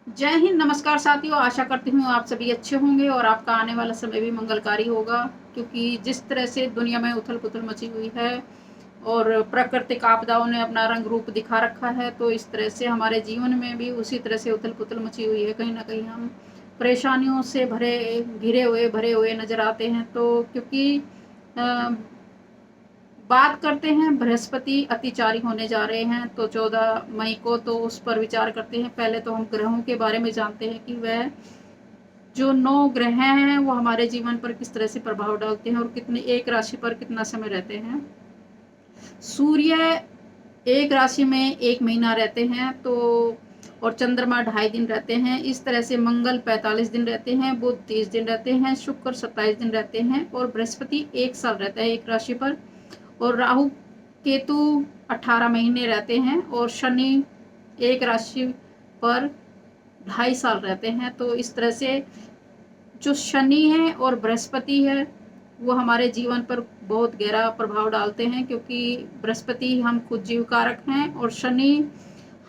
जय हिंद, नमस्कार साथियों। आशा करती हूँ आप सभी अच्छे होंगे और आपका आने वाला समय भी मंगलकारी होगा, क्योंकि जिस तरह से दुनिया में उथल-पुथल मची हुई है और प्राकृतिक आपदाओं ने अपना रंग रूप दिखा रखा है, तो इस तरह से हमारे जीवन में भी उसी तरह से उथल-पुथल मची हुई है। कहीं न कहीं हम परेशानियों से भरे हुए नज़र आते हैं। तो क्योंकि अ, बात करते हैं, बृहस्पति अतिचारी होने जा रहे हैं, तो 14 मई को तो उस पर विचार करते हैं। पहले तो हम ग्रहों के बारे में जानते हैं कि वह जो 9 ग्रह हैं वो हमारे जीवन पर किस तरह से प्रभाव डालते हैं और कितने एक राशि पर कितना समय रहते हैं। सूर्य एक राशि में 1 महीना रहते हैं, तो और चंद्रमा 2.5 दिन रहते हैं। इस तरह से मंगल 45 दिन रहते हैं, बुध 30 दिन रहते हैं, शुक्र 27 दिन रहते हैं और बृहस्पति 1 साल रहता है एक राशि पर। और राहु केतु 18 महीने रहते हैं और शनि एक राशि पर 2.5 साल रहते हैं। तो इस तरह से जो शनि है और बृहस्पति है वो हमारे जीवन पर बहुत गहरा प्रभाव डालते हैं, क्योंकि बृहस्पति हम खुद जीव कारक हैं और शनि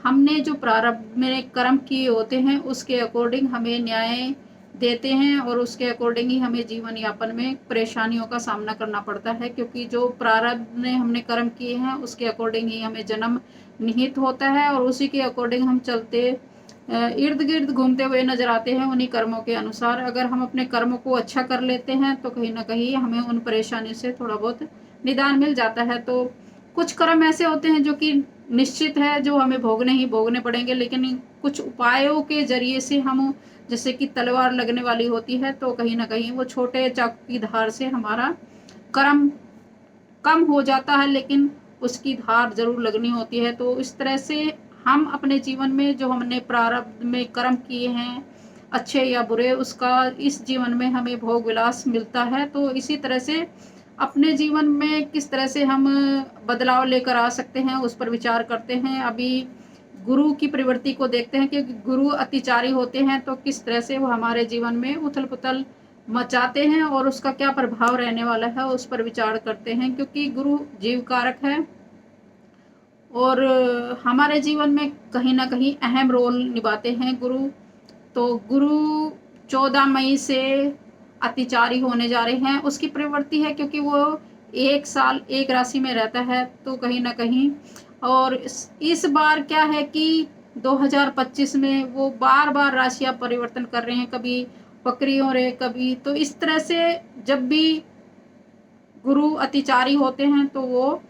हमने जो प्रारब्ध में कर्म किए होते हैं उसके अकॉर्डिंग हमें न्याय देते हैं और उसके अकॉर्डिंग ही हमें जीवन यापन में परेशानियों का सामना करना पड़ता है, क्योंकि जो प्रारब्ध में हमने कर्म किए हैं उसके अकॉर्डिंग ही हमें जन्म निहित होता है और उसी के अकॉर्डिंग हम चलते इर्द गिर्द घूमते हुए नजर आते हैं उन्हीं कर्मों के अनुसार। अगर हम अपने कर्मों को अच्छा कर लेते हैं तो कहीं ना कहीं हमें उन परेशानियों से थोड़ा बहुत निदान मिल जाता है। तो कुछ कर्म ऐसे होते हैं जो कि निश्चित है, जो हमें भोगने ही भोगने पड़ेंगे, लेकिन कुछ उपायों के जरिए से हम, जैसे कि तलवार लगने वाली होती है, तो कहीं ना कहीं वो छोटे चाकू की धार से हमारा कर्म कम हो जाता है, लेकिन उसकी धार ज़रूर लगनी होती है। तो इस तरह से हम अपने जीवन में जो हमने प्रारब्ध में कर्म किए हैं, अच्छे या बुरे, उसका इस जीवन में हमें भोग विलास मिलता है। तो इसी तरह से अपने जीवन में किस तरह से हम बदलाव लेकर आ सकते हैं उस पर विचार करते हैं। अभी गुरु की प्रवृत्ति को देखते हैं कि गुरु अतिचारी होते हैं तो किस तरह से वो हमारे जीवन में उथल पुथल मचाते हैं और उसका क्या प्रभाव रहने वाला है उस पर विचार करते हैं, क्योंकि गुरु जीव कारक है और हमारे जीवन में कहीं ना कहीं अहम रोल निभाते हैं गुरु। तो गुरु 14 मई से अतिचारी होने जा रहे हैं। उसकी प्रवृत्ति है क्योंकि वो 1 साल एक राशि में रहता है, तो कहीं ना कहीं और इस बार क्या है कि 2025 में वो बार बार राशियां परिवर्तन कर रहे हैं, कभी वक्री हो रहे कभी, तो इस तरह से जब भी गुरु अतिचारी होते हैं तो वो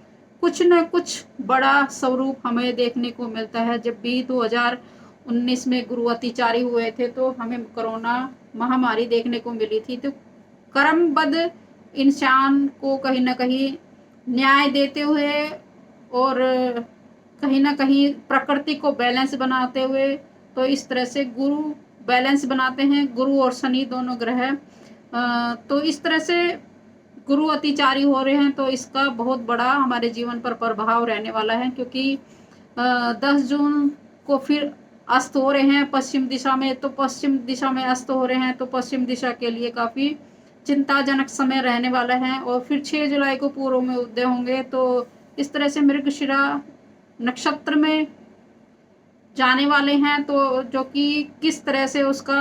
कुछ न कुछ बड़ा स्वरूप हमें देखने को मिलता है। जब भी 2019 में गुरु अतिचारी हुए थे तो हमें कोरोना महामारी देखने को मिली थी। तो कर्मबद्ध इंसान को कहीं न कहीं न्याय देते हुए और कहीं न कहीं प्रकृति को बैलेंस बनाते हुए, तो इस तरह से गुरु बैलेंस बनाते हैं, गुरु और शनि दोनों ग्रह। तो इस तरह से गुरु अतिचारी हो रहे हैं तो इसका बहुत बड़ा हमारे जीवन पर प्रभाव रहने वाला है, क्योंकि 10 जून को फिर अस्त हो रहे हैं पश्चिम दिशा में। तो पश्चिम दिशा में अस्त हो रहे हैं तो पश्चिम दिशा के लिए काफ़ी चिंताजनक समय रहने वाला है और फिर 6 जुलाई को पूर्व में उदय होंगे। तो इस तरह से मृगशिरा नक्षत्र में जाने वाले हैं, तो जो कि किस तरह से उसका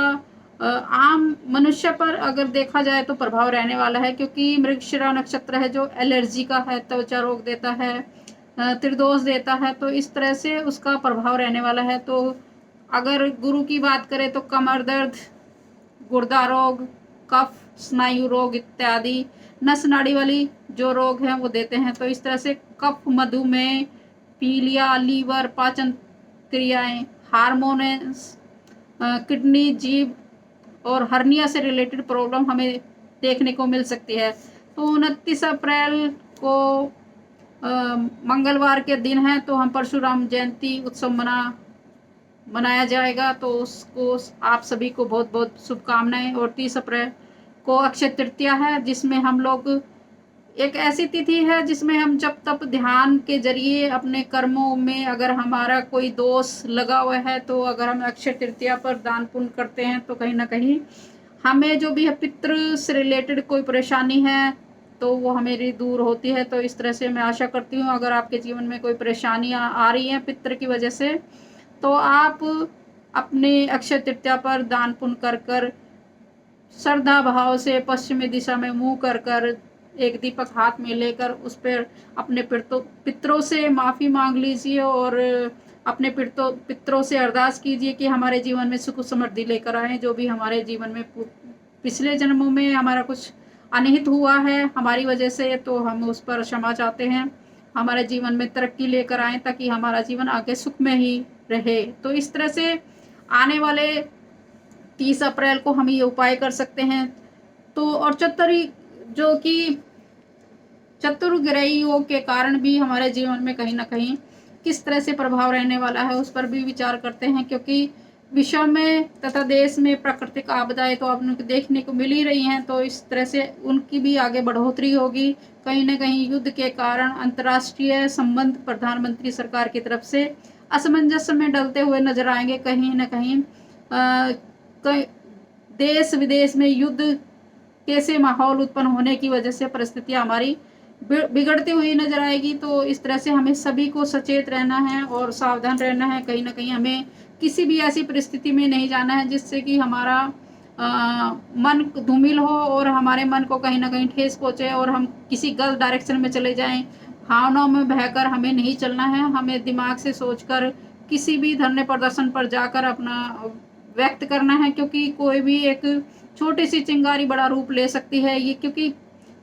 आम मनुष्य पर अगर देखा जाए तो प्रभाव रहने वाला है, क्योंकि मृगशिरा नक्षत्र है जो एलर्जी का है, त्वचा रोग देता है, त्रिदोष देता है, तो इस तरह से उसका प्रभाव रहने वाला है। तो अगर गुरु की बात करें तो कमर दर्द, गुर्दा रोग, कफ, स्नायु रोग इत्यादि नस नाड़ी वाली जो रोग हैं वो देते हैं। तो इस तरह से कफ, मधुमेह, पीलिया, लीवर, पाचन क्रियाएं, हार्मोन्स, किडनी, जीभ और हर्निया से रिलेटेड प्रॉब्लम हमें देखने को मिल सकती है। तो 29 अप्रैल को मंगलवार के दिन है, तो हम परशुराम जयंती उत्सव मनाया जाएगा, तो उसको आप सभी को बहुत बहुत शुभकामनाएं। और 30 अप्रैल को अक्षय तृतीया है, जिसमें हम लोग, एक ऐसी तिथि है जिसमें हम जब तप ध्यान के जरिए अपने कर्मों में अगर हमारा कोई दोष लगा हुआ है, तो अगर हम अक्षय तृतीया पर दान पुण्य करते हैं तो कहीं ना कहीं हमें जो भी है पितृ से रिलेटेड कोई परेशानी है तो वो हमेरी दूर होती है। तो इस तरह से मैं आशा करती हूँ अगर आपके जीवन में कोई परेशानियाँ आ रही हैं पितृ की वजह से, तो आप अपने अक्षय तृतीया पर दान पुण्य कर कर श्रद्धा भाव से पश्चिमी दिशा में मुंह कर कर एक दीपक हाथ में लेकर उस पर अपने पितरों से माफ़ी मांग लीजिए और अपने पितरों से अरदास कीजिए कि हमारे जीवन में सुख समृद्धि लेकर आए। जो भी हमारे जीवन में पिछले जन्मों में हमारा कुछ अनिहित हुआ है हमारी वजह से, तो हम उस पर क्षमा चाहते हैं। हमारे जीवन में तरक्की लेकर आए ताकि हमारा जीवन आगे सुख में ही रहे। तो इस तरह से आने वाले 30 अप्रैल को हम ये उपाय कर सकते हैं। तो और चतुर्ग्रही योग के कारण भी हमारे जीवन में कहीं ना कहीं किस तरह से प्रभाव रहने वाला है उस पर भी विचार करते हैं, क्योंकि विश्व में तथा देश में प्राकृतिक आपदाएं तो आपको देखने को मिल ही रही हैं। तो इस तरह से उनकी भी आगे बढ़ोतरी होगी। कहीं ना कहीं युद्ध के कारण अंतर्राष्ट्रीय संबंध प्रधानमंत्री सरकार की तरफ से असमंजस में डलते हुए नजर आएंगे। कहीं ना कहीं देश विदेश में युद्ध कैसे माहौल उत्पन्न होने की वजह से परिस्थितियां हमारी बिगड़ती हुई नजर आएगी। तो इस तरह से हमें सभी को सचेत रहना है और सावधान रहना है। कहीं ना कहीं हमें किसी भी ऐसी परिस्थिति में नहीं जाना है जिससे कि हमारा मन धूमिल हो और हमारे मन को कहीं ना कहीं ठेस पहुंचे और हम किसी गलत डायरेक्शन में चले जाएं। भावनाओं में बहकर हमें नहीं चलना है। हमें दिमाग से सोचकर किसी भी धरने प्रदर्शन पर जाकर अपना व्यक्त करना है, क्योंकि कोई भी एक छोटी सी चिंगारी बड़ा रूप ले सकती है। ये क्योंकि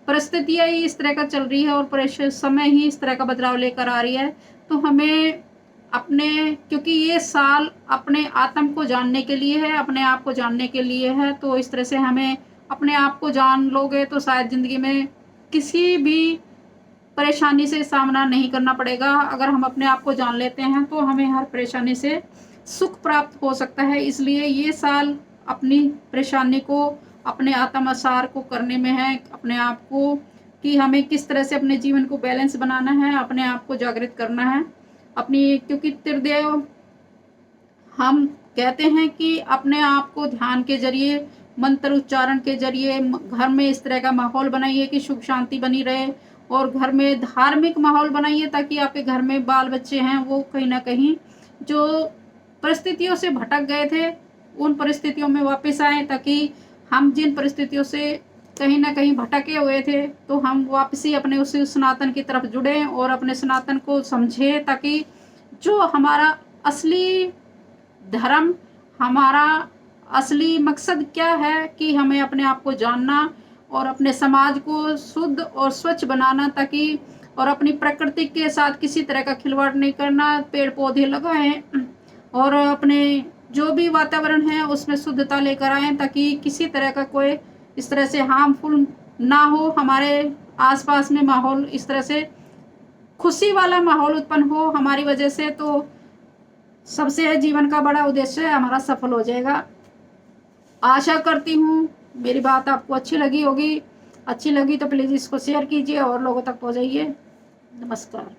परिस्थितियाँ ही इस तरह का चल रही है और समय ही इस तरह का बदलाव लेकर आ रही है। तो हमें क्योंकि ये साल अपने आत्म को जानने के लिए है, अपने आप को जानने के लिए है। तो इस तरह से हमें अपने आप को जान लोगे तो शायद ज़िंदगी में किसी भी परेशानी से सामना नहीं करना पड़ेगा। अगर हम अपने आप को जान लेते हैं तो हमें हर परेशानी से सुख प्राप्त हो सकता है। इसलिए ये साल अपनी परेशानी को, अपने आत्मासार को करने में है, अपने आप को कि हमें किस तरह से अपने जीवन को बैलेंस बनाना है, अपने आप को जागृत करना है क्योंकि त्रिदेव हम कहते हैं कि अपने आप को ध्यान के जरिए, मंत्र उच्चारण के जरिए घर में इस तरह का माहौल बनाइए कि सुख शांति बनी रहे और घर में धार्मिक माहौल बनाइए ताकि आपके घर में बाल बच्चे हैं वो कहीं ना कहीं जो परिस्थितियों से भटक गए थे उन परिस्थितियों में वापस आए, ताकि हम जिन परिस्थितियों से कहीं ना कहीं भटके हुए थे तो हम वापसी अपने उसी सनातन की तरफ जुड़े और अपने सनातन को समझे, ताकि जो हमारा असली धर्म, हमारा असली मकसद क्या है कि हमें अपने आप को जानना और अपने समाज को शुद्ध और स्वच्छ बनाना, ताकि और अपनी प्रकृति के साथ किसी तरह का खिलवाड़ नहीं करना, पेड़ पौधे लगाएं और अपने जो भी वातावरण है उसमें शुद्धता लेकर आएं ताकि किसी तरह का कोई इस तरह से हार्मफुल ना हो। हमारे आसपास में माहौल इस तरह से खुशी वाला माहौल उत्पन्न हो हमारी वजह से, तो सबसे जीवन का बड़ा उद्देश्य हमारा सफल हो जाएगा। आशा करती हूँ मेरी बात आपको अच्छी लगी होगी। अच्छी लगी तो प्लीज़ इसको शेयर कीजिए और लोगों तक पहुँचाइए। नमस्कार।